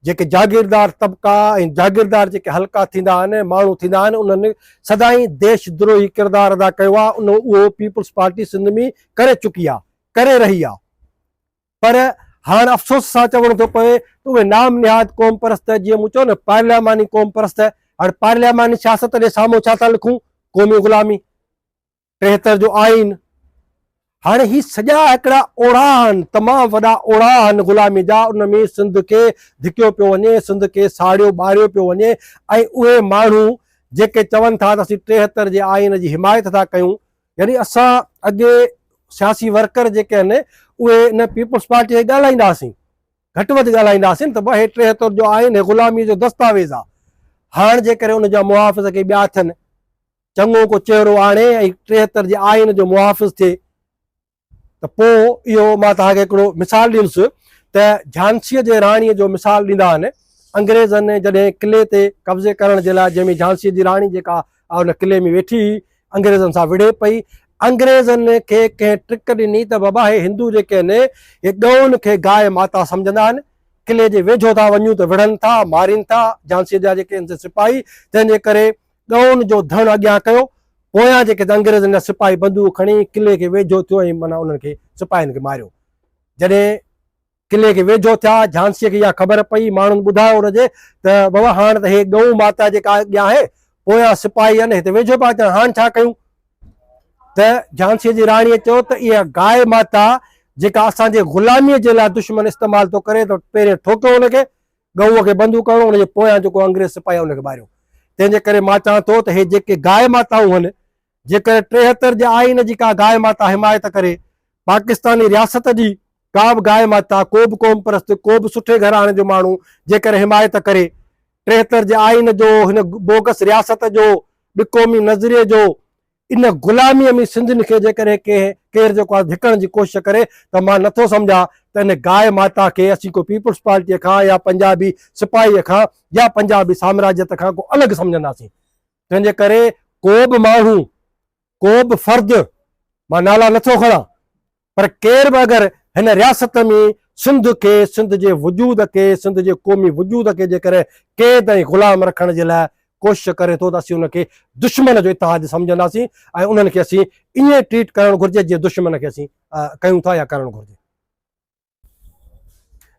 जेके जागीरदार तबका ऐं जागीरदार जेके हल्का थींदा आहिनि, माण्हू थींदा आहिनि, उन्हनि सदाई देशद्रोही किरदारु अदा कयो आहे। उहो पीपुल्स पार्टी सिंध में करे चुकी आहे, करे रही आहे। पर हाणे अफ़सोस सां चवणो थो पए त उहे नाम निहाद क़ौम परस्त, जीअं मूं चयो न पार्लियामानी क़ौम परस्त, हाणे पार्लियामानी सियासत जे साम्हूं छा था लिखूं? क़ौमी ग़ुलामी। 73 जो आइन। हाणे ही सॼा हिकिड़ा ओड़ा आहिनि, तमामु वॾा ओड़ा आहिनि ग़ुलामी जा। उन में सिंध खे धिकियो पियो वञे, सिंध खे साड़ियो ॿारियो पियो वञे। ऐं उहे माण्हू जेके चवनि था त असीं 73 जे आइन जी हिमायत था कयूं, यानी असां अॻे सियासी वर्कर जेके आहिनि उहे इन पीपुल्स पार्टी खे ॻाल्हाईंदासीं, घटि वधि ॻाल्हाईंदासीं त भाई 73 जो आइन ग़ुलामी जो दस्तावेज़ आहे। हाणे जेकॾहिं उनजा मुहाफ़िज़ के ॿिया थियनि, चङो को चहिरो आणे ऐं 73 जे आइन जो मुहाफ़िज़ थिए, त पोइ इहो मां तव्हांखे हिकिड़ो मिसाल ॾींदुसि त झांसीअ जे राणीअ जो मिसाल ॾींदा आहिनि। अंग्रेज़नि जॾहिं किले ते कब्ज़े करण जे लाइ, जंहिंमें झांसीअ जी राणी जेका उन किले में वेठी हुई, अंग्रेज़नि सां विढ़े पई। अंग्रेज़नि खे कंहिं ट्रिक ॾिनी त बाबा हे हिंदू जेके आहिनि हे ॻउनि खे गाय माता सम्झंदा आहिनि, किले जे वेझो था वञूं त विढ़नि था, मारीनि था झांसीअ जा जेके आहिनि सिपाही। तंहिंजे करे ॻउनि जो धण अॻियां कयो। पोयां जेके अंग्रेज़नि जा सिपाही बंदूक खणी किले खे वेझो थियो ऐं माना उन्हनि खे सिपाहियुनि खे मारियो। जॾहिं किले खे वेझो थिया, झांसीअ खे इहा ख़बर पई, माण्हुनि ॿुधायो हुनजे त बाबा हाणे त हे ॻऊ माता जेका अॻियां आहे, पोयां सिपाही आहिनि हिते वेझो पिया अचनि, हाणे छा कयूं? त झांसीअ जी राणीअ चयो त इहा गाय माता जेका असांजे ग़ुलामीअ जे लाइ दुश्मन इस्तेमालु थो करे, त पहिरियों ठोकियो हुनखे, ॻऊअ खे बंदूक हणो, हुनजे पोयां जेको अंग्रेज़ सिपाही आहे हुनखे मारियो। तंहिंजे करे मां चवां थो त हे जेके गाय माताऊं आहिनि, जेकर 73 जे आइन जी का गाय माता हिमायत करे, पाकिस्तानी रियासत जी का बि गाय माता, को बि क़ौम परस्त, को बि सुठे घराणे जो माण्हू जेकर हिमायत करे, 73 जे आइन जो, हिन बोगस रियासत जो, ॿिकोमी नज़रिए जो, इन ग़ुलामीअ में सिंधियुनि खे जेकर केरु जेको आहे धिकण जी कोशिशि करे, त मां नथो सम्झां त इन गाय माता खे असीं को पीपुल्स पार्टीअ खां या पंजाबी सिपाहीअ खां या पंजाबी साम्राज्यत खां को अलॻि सम्झंदासीं। तंहिंजे करे को बि माण्हू, को बि फर्द, मां नाला नथो खणां, पर केर बि अगरि हिन रियासत में सिंध खे, सिंध जे वजूद खे, सिंध जे क़ौमी वजूद खे जेकर क़ैद ऐं ग़ुलाम रखण जे लाइ कोशिशि करे थो, त असीं उनखे दुश्मन जो इतिहाद सम्झंदासीं ऐं उन्हनि खे असीं ईअं ट्रीट करणु घुरिजे जीअं दुश्मन खे असीं कयूं था या करणु घुरिजे।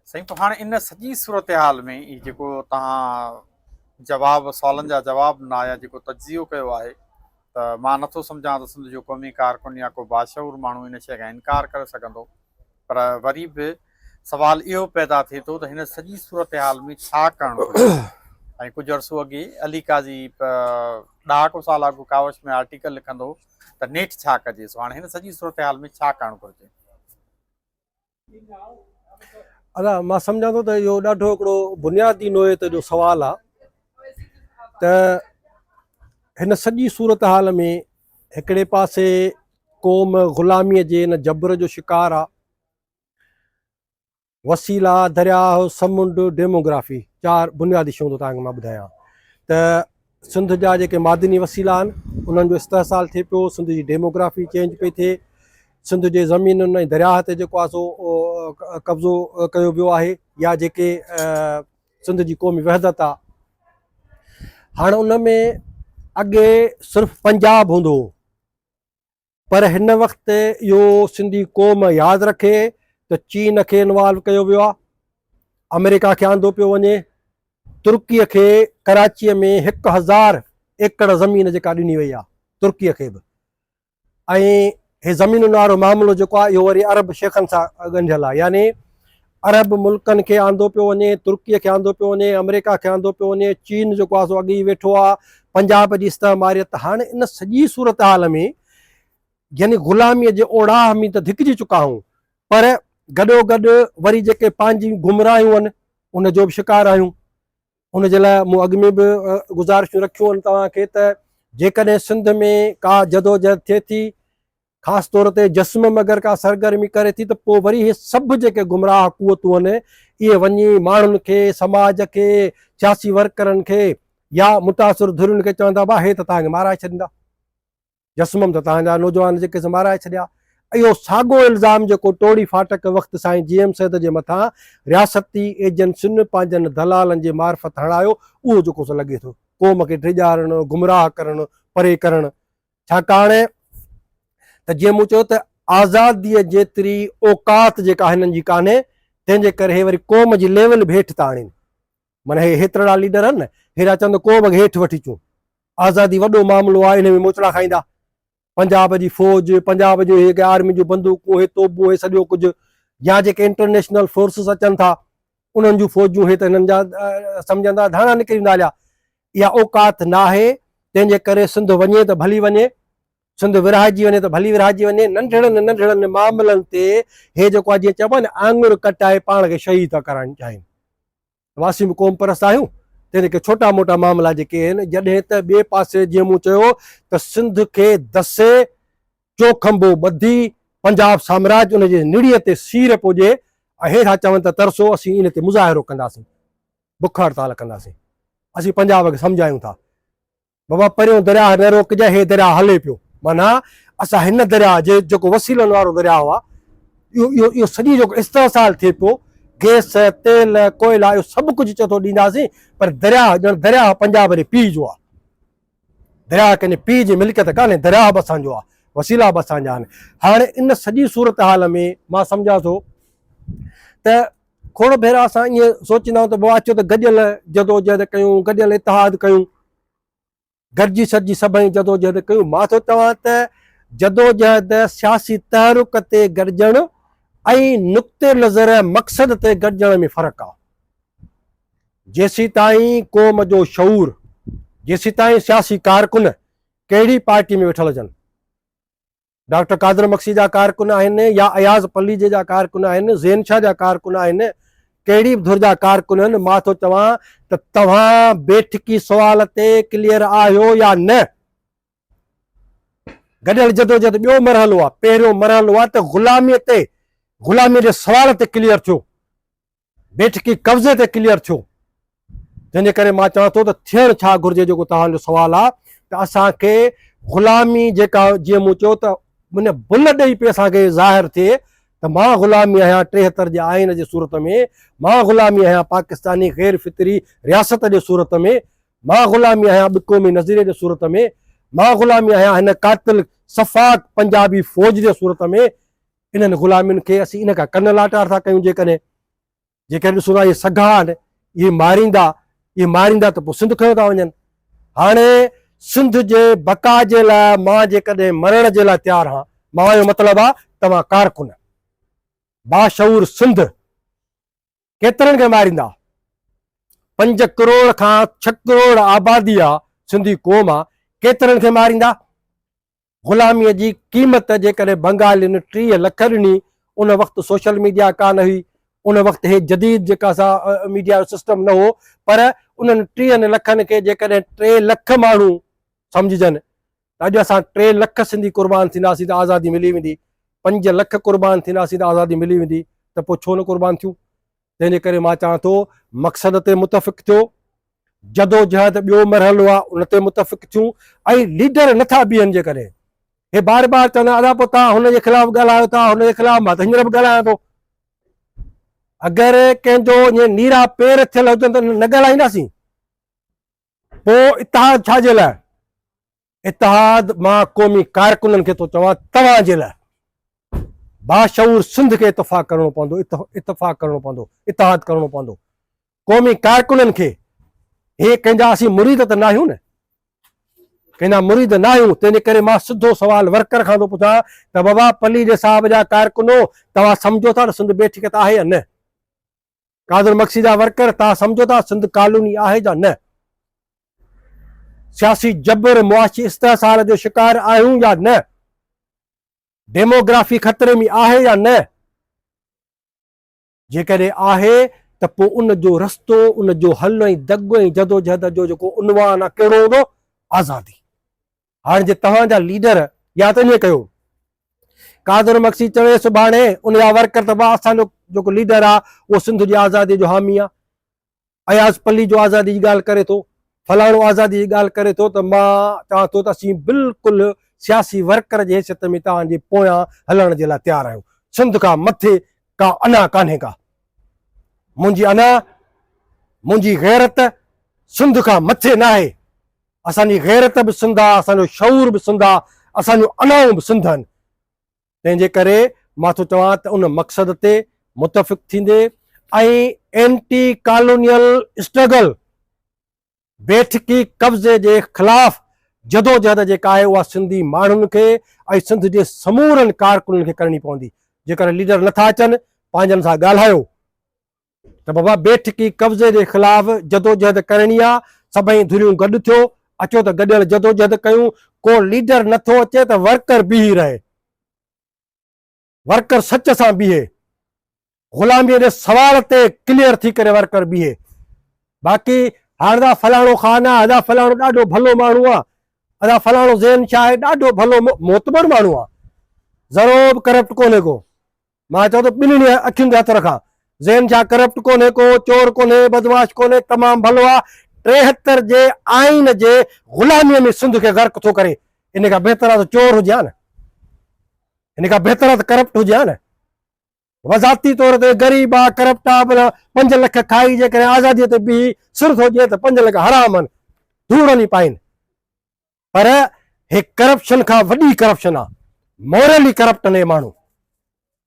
साईं, पोइ हाणे इन सॼी सूरत हाल में ई जेको तव्हां जवाब, सवालनि जा जवाब ॾिना या जेको तजियो कयो आहे, त मां नथो सम्झां त सिंध जो क़ौमी कारकुन या को बाशऊर माण्हू इन शइ खां इनकार करे सघंदो। पर वरी बि सवाल इहो पैदा थिए थो त हिन सॼी सूरत हाल में छा करणु घुरिजे। ऐं कुझु अर्सो अॻे अली काज़ी ॾाको साल अॻु कावश में आर्टिकल लिखंदो त नेठि छा कजे। सो हाणे हिन सॼी सूरत हाल में छा करणु घुरिजे? अला मां सम्झां थो त इहो ॾाढो हिकिड़ो बुनियादी नोयत जो सुवालु आहे त हिन सॼी सूरत हाल में हिकिड़े पासे क़ौम ग़ुलामीअ जे हिन जबर जो शिकार आहे, वसीला, दरियाह, समुंड, डेमोग्राफी, 4 बुनियादी शयूं थो तव्हांखे मां ॿुधायां। त सिंध जा जेके मादनी वसीला आहिनि उन्हनि जो इस्तेहसाल थिए पियो, सिंध जी डेमोग्राफी चेंज पई थिए, सिंध जे ज़मीनुनि ऐं दरियाह ते जेको आहे सो कब्ज़ो कयो वियो आहे, या जेके सिंध जी क़ौमी वहदत आहे। हाणे उन में अॻे सिर्फ़ु पंजाब हूंदो हो, पर हिन वक़्तु इहो सिंधी क़ौम यादि रखे त चीन खे इन्वॉल्व कयो वियो आहे, अमेरिका खे आंदो पियो वञे, तुर्कीअ खे कराचीअ में 1000 एकड़ ज़मीन जेका ॾिनी वई आहे तुर्कीअ खे बि। ऐं हे ज़मीनुनि वारो मामिलो जेको आहे इहो वरी अरब शेखनि सां ॻंढियल आहे, यानी अरब मुल्कनि खे आंदो पियो वञे, तुर्कीअ खे आंदो पियो वञे, अमेरिका खे आंदो पियो वञे, चीन जेको आहे सो अॻे ई वेठो आहे, पंजाब जी इस्तमारियत। हाणे इन सॼी सूरत हाल में यानी ग़ुलामीअ जे ओड़ाह में त धिकजी चुका आहियूं, पर गॾोगॾु वरी जेके पंहिंजी गुमराहियूं आहिनि उन जो बि शिकार आहियूं। उन जे लाइ मूं अॻु में बि गुज़ारिशूं रखियूं आहिनि तव्हांखे त जेकॾहिं सिंध में का जदोजहद थिए थी, ख़ासि तौर ते जस्म में अगरि का सरगर्मी करे थी, त पोइ वरी इहे सभु जेके गुमराह क़ुवतूं आहिनि इहे वञी माण्हुनि खे, समाज खे, सियासी वर्करनि खे या मुतासिर धुरियुनि खे चवंदा बा हे त तव्हांखे माराए छॾींदा, जस्म त तव्हांजा नौजवान जेके माराए छॾिया। इहो साॻियो इल्ज़ाम जेको टोड़ी फाटक वक़्तु साईं GM सैद जे मथां रियासती एजेंसियुनि पंहिंजनि दलालनि जे मार्फत हणायो, उहो जेको सो लॻे थो क़ौम खे टिजारणु, गुमराह करणु, परे करणु। छाकाणि त जीअं मूं चयो त आज़ादीअ जेतिरी औकात जेका हिननि जी कान्हे, तंहिंजे करे हे वरी क़ौम जी लेवल बि हेठि था आणनि। माना हे हेतिरा लीडर आहिनि न, हेड़ा चवंदा क़ौम खे हेठि वठी अचूं, आज़ादी वॾो मामिलो आहे, हिन में मोचड़ा खाईंदा। पंजाब जी फ़ौज, पंजाब जो हे आर्मी जूं बंदूकूं, हे तोबूं, हे सॼो कुझु, या जेके इंटरनेशनल फोर्सिस अचनि था उन्हनि जूं फ़ौजूं, हे त हिननि जा सम्झंदा धाणा निकिरी वेंदा हलिया। इहा औकात न आहे, तंहिंजे करे सिंध वञे त भली वञे, सिंध विरहाइजी वञे त भली विरहाइजी वञे। नंढड़नि नंढड़नि मामलनि ते हे जेको आहे जीअं चइबो आहे न, आङुर कटाए पाण खे शहीद था करणु चाहिनि। वासी में क़ौम परस्त आहियूं, तंहिंजे करे छोटा मोटा मामला जेके आहिनि, जॾहिं त ॿिए पासे जीअं मूं चयो त सिंध खे दसे चोखंबो ॿधी पंजाब साम्राज्य उनजे निड़ीअ ते सीर पुॼे ऐं हेठा चवनि त तरसो, असीं इन ते मुज़ाहिरो कंदासीं, बुख हड़ताल कंदासीं, असीं पंजाब खे सम्झायूं था बाबा परियों दरिया न रोकजांइ, हे दरिया हले पियो। माना असां हिन दरिया जे जेको वसीलनि वारो दरिया आहे, इहो सॼी जेको इस्तेसाल थिए पियो, गैस, तेल, कोयला, इहो सभु कुझु चए थो ॾींदासीं, पर दरिया ॼण दरिया पंजाब जे पीउ जो आहे। दरिया कंहिंजे पीउ जी मिल्कियत कान्हे, दरिया बि असांजो आहे, वसीला बि असांजा आहिनि। हाणे इन सॼी सूरत हाल में मां सम्झां थो त खोड़ भेरा असां ईअं सोचींदा आहियूं त बाबा अचो त गॾियल जदोजहद कयूं, गॾियल इतिहाद कयूं, गॾिजी सॾिजी सभई जदोजहद कयूं। मां थो चवां त जदोजहद सियासी तहरुक ते गॾिजणु ऐं नुक़्ते नज़र मक़सद ते गॾिजण में फ़र्क़ु आहे। जेसीं ताईं क़ौम जो शऊर, जेसीं ताईं सियासी कारकुन कहिड़ी पार्टी में वेठल हुजनि, डॉक्टर कादर मक्सी जा कारकुन आहिनि या अयाज़ पलीजे जा कारकुन आहिनि, ज़ैन शाह जा कारकुन आहिनि, कहिड़ी बि धुर जा कारकुन आहिनि, मां थो चवां त तव्हां बेठिकी सुवाल ते क्लियर आहियो या न। गॾियल जदोजहद ॿियो मरहलो आहे। पहिरियों मरहलो आहे त ग़ुलामीअ ते, ग़ुलामीअ जे सवाल ते क्लियर थियो, बेठिकी कब्ज़े ते क्लियर थियो। जंहिंजे करे मां चवां थो त थियणु छा घुरिजे, जेको तव्हांजो सुवाल आहे त असांखे ग़ुलामी जेका, जीअं मूं चयो त उन भुल ॾेई पे असांखे ज़ाहिर थिए त मां ग़ुलामी आहियां 73 जे आइन जे सूरत में, मां ग़ुलामी आहियां पाकिस्तानी गैर फितरी रियासत जे सूरत में, मां ग़ुलामी आहियां बिक़ौमी नज़ीरे जे सूरत में, मां ग़ुलामी आहियां हिन कातिल सफ़ाक पंजाबी फ़ौज जे सूरत में। इन्हनि ग़ुलामियुनि खे असीं इन खां कन लाटार था कयूं। जेकॾहिं ॾिसो था इहे सघा आहिनि, इहे मारींदा त पोइ सिंध खयो था वञनि। हाणे सिंध जे बका जे लाइ मां जेकॾहिं मरण जे लाइ तयारु आहियां, मां जो मतिलबु आहे तव्हां कारकुन बाशऊर सिंध केतिरनि खे मारींदा? 5 करोड़ खां 6 करोड़ आबादी आहे, सिंधी क़ौम आहे, केतिरनि खे मारींदा? ग़ुलामीअ जी क़ीमत जेकॾहिं बंगालियुनि 30 लख ॾिनी, उन वक़्तु सोशल मीडिया कान हुई, उन वक़्तु हे जदीद जेका असां मीडिया जो सिस्टम न हो, पर उन्हनि 30 लखनि खे जेकॾहिं 3 लख माण्हू सम्झजनि, अॼु असां 3 लख सिंधी क़ुर्बान थींदासीं त आज़ादी मिली वेंदी, 5 लख क़ुर्बान थींदासीं त आज़ादी मिली वेंदी, त पोइ छो न क़ुर्बान थियूं? तंहिंजे करे मां चवां थो मक़सद ते मुतफ़िक़ थियो, जदोजहद ॿियो मरहलो आहे, उन ते मुतफ़िक़ थियूं। ऐं लीडर नथा बीहनि, जेकॾहिं हे बार बार चवंदा अदा पोइ तव्हां हुनजे ख़िलाफ़ु ॻाल्हायो था, हुनजे ख़िलाफ़ु, मां त हींअर बि ॻाल्हायां थो। अगरि कंहिंजो ईअं नीरा पेर थियल हुजनि त न ॻाल्हाईंदासीं? पोइ इतिहाद छाजे लाइ? इतिहाद मां क़ौमी कारकुननि खे थो चवां, तव्हां जे लाइ बाशऊर सिंध खे इतफ़ाक़ करणो पवंदो, इतफ़ाक़ करणो पवंदो, इतिहाद करणो पवंदो क़ौमी कारकुननि खे। हे कंहिंजा असीं मुरीद त न आहियूं न, कंहिंजा मुरीद न आहियूं। तंहिंजे करे मां सिधो सवाल वर्कर खां थो पुछां त बाबा पली जे साहिब जा कारकुनो, तव्हां सम्झो था त सिंध बेठिकत आहे या न? कादर मक्सी जा वर्कर, तव्हां सम्झो था सिंध कॉलोनी आहे या न? सियासी जबर, मुआशी इस्तेसाल जो शिकार आहियूं या न? डेमोग्राफी ख़तरे में आहे या न? जेकॾहिं आहे त पोइ उन जो रस्तो, उन जो हल ऐं दग ऐं जदोजहद जो जेको उनवान आहे कहिड़ो हूंदो? आज़ादी। हाणे जे तव्हांजा लीडर या त ईअं कयो, कादर मक्सी चवे सुभाणे उनजा वर्कर त असांजो जेको लीडर आहे उहो सिंध जी आज़ादी जो हामी आहे, अयाज़ पली जो आज़ादी जी ॻाल्हि करे थो, फलाणो आज़ादी जी ॻाल्हि करे थो, त मां चवां थो त असीं बिल्कुलु सियासी वर्कर जे हैसियत में तव्हांजे पोयां हलण जे लाइ तयारु आहियूं। सिंध खां मथे का अना कान्हे का। मुंहिंजी अना, मुंहिंजी गैरत सिंध खां मथे न आहे। असांजी गैरत बि सिंध आहे, असांजो शऊर बि सिंध आहे, असांजो अनाऊं बि सिंध आहिनि। तंहिंजे करे मां थो चवां त उन मक़सद ते मुतफ़िक़ थींदे ऐं एंटी कॉलोनियल स्ट्रगल, बेठिकी कब्ज़े जे ख़िलाफ़ जदोजहद जेका आहे उहा सिंधी माण्हुनि खे ऐं सिंध जे समूरनि कारकुननि खे करणी पवंदी। जेकर लीडर नथा अचनि पंहिंजनि सां ॻाल्हायो त बाबा बेठिकी कब्ज़े जे ख़िलाफ़ जदोजहद करणी आहे, सभई धुरियूं गॾु थियो, अचो त गॾियल जदोजहद कयूं। को लीडर नथो अचे त वर्कर बीही रहे, वर्कर सच सां बीहे, ग़ुलामीअ जे सवाल ते क्लियर थी करे वर्कर बीहे। बाक़ी हाणे फलाणो ख़ान आहे, अदा फलाणो ॾाढो भलो माण्हू आहे, अदा फलाणो ज़ैन शाह आहे ॾाढो भलो मोतबर माण्हू आहे, ज़रो बि करप्ट कोन्हे को। मां चवां थो ॿिन्हिनि अखियुनि ते हथ रखां, ज़ैन शाह करप्ट कोन्हे को, चोर कोन्हे, बदमाश कोन्हे, तमामु भलो आहे। 73 जे आइन जे ग़ुलामीअ में सिंध खे गर्क थो करे। इन खां बहितर आहे त चोर हुजे हा न, इन खां बहितर आहे त करप्ट हुजे हा न। वज़ाती तौर ते ग़रीब आहे, करप्ट आहे, भला 5 लख खाई जे करे आज़ादीअ ते बीही सिर थो ॾिए त 5 लख हराम आहिनि, धूड़ नी पाइनि। पर हे करप्शन खां वॾी करप्शन आहे, मॉरली करप्ट आहिनि हे माण्हू,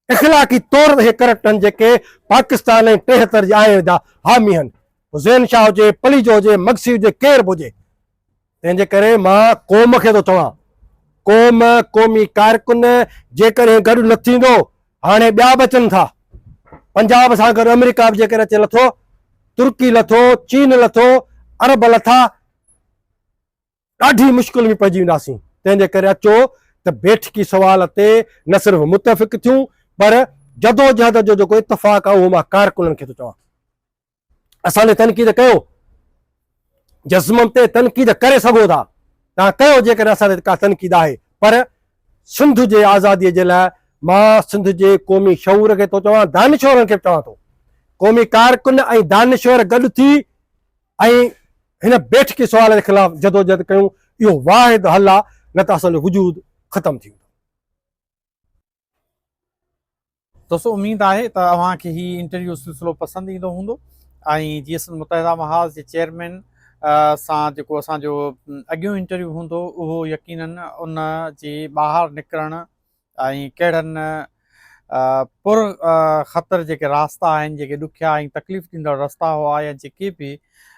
इख़लाक़ी तौर ते हे करप्ट आहिनि जेके पाकिस्तान ऐं 73 जे आइन जा हामी आहिनि। ज़ैन शाह हुजे, पलीजो हुजे, मगसी हुजे, केर बि हुजे। तंहिंजे करे मां क़ौम खे थो चवां, क़ौम क़ौमी कारकुन जेकॾहिं गॾु न थींदो, हाणे ॿिया बि अचनि था, पंजाब सां गॾु अमेरिका बि जेकर अचे लथो, तुर्की लथो, चीन लथो, अरब लथा, ॾाढी मुश्किल में पइजी वेंदासीं। तंहिंजे करे अचो त बेठिकी सवाल ते न सिर्फ़ु मुतफ़िक़ थियूं, पर जदोजहद जो जेको इतफ़ाक़ आहे उहो मां कारकुननि खे थो चवां। असांजे तनक़ीद कयो, जज़्मनि ते तनक़ीद करे सघो था, तव्हां कयो जेकर असां ते का तनक़ीद आहे। पर सिंध जे आज़ादीअ जे लाइ मां सिंध जे क़ौमी शऊर खे थो चवां, दानिशवरनि खे चवां थो, क़ौमी कारकुन ऐं दानिशवर गॾु थी ऐं हिन बेठिकी सवाल जे ख़िलाफ़ जदोजहद कयूं। इहो वाहिद हल आहे, न त असांजो वजूद ख़तम थी वेंदो। दोस्तों उम्मीद आहे त अव्हांखे हीउ इंटरव्यू सिलसिलो पसंदि ईंदो हूंदो ऐं GS मुत्तहिदा महाज़ जे चेयरमैन सां जेको असांजो अॻियों इंटरव्यू हूंदो उहो यकीनन उन जे ॿाहिरि निकिरणु ऐं कहिड़नि पुर ख़तर जेके रास्ता आहिनि, जेके ॾुखिया ऐं तकलीफ़ ॾींदड़ रस्ता हुआ या जेके बि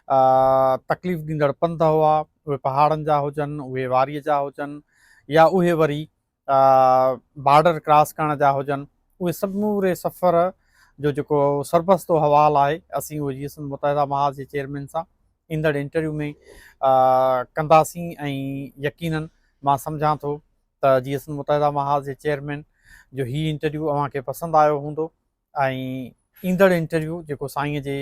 तकलीफ़ ॾींदड़ पंध हुआ, उहे पहाड़नि जा हुजनि, उहे वारीअ जा हुजनि, या उहे वरी बॉर्डर क्रॉस करण जा हुजनि, उहे समूरे सफ़र जो जेको सरबस्तो हवालु आहे असीं उहो GS मुत्तहिदा महाज़ जे चेयरमैन सां ईंदड़ इंटरव्यू में कंदासीं। ऐं यकीनन मां सम्झां थो त GS मुत्तहिदा महाज़ जे चेयरमैन जो हीउ इंटरव्यू अव्हांखे पसंदि आयो हूंदो ऐं ईंदड़ इंटरव्यू जेको साईंअ जे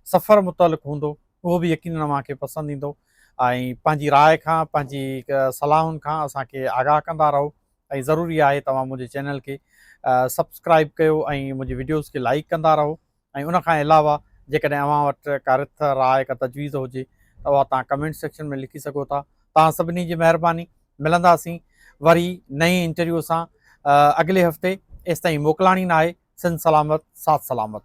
सफ़र मुतलिक़ हूंदो उहो बि यकीनन अव्हांखे पसंदि ईंदो। ऐं पंहिंजी राय खां, पंहिंजी सलाहुनि खां असांखे आगाह कंदा रहो ऐं ज़रूरी आहे तव्हां मुंहिंजे चैनल खे सब्सक्राइब कयो ऐं मुंहिंजी वीडियोज़ खे लाइक कंदा रहो। ऐं उनखां अलावा जेकॾहिं अव्हां वटि का रिथ, राय, का तजवीज़ हुजे त उहा तव्हां कमेंट सेक्शन में लिखी सघो था। तव्हां सभिनी जी महिरबानी। मिलंदासीं वरी नए इंटरव्यू सां अॻिले हफ़्ते। एसिताईं मोकिलाणी न आहे। सिंध सलामत, साथ सलामत।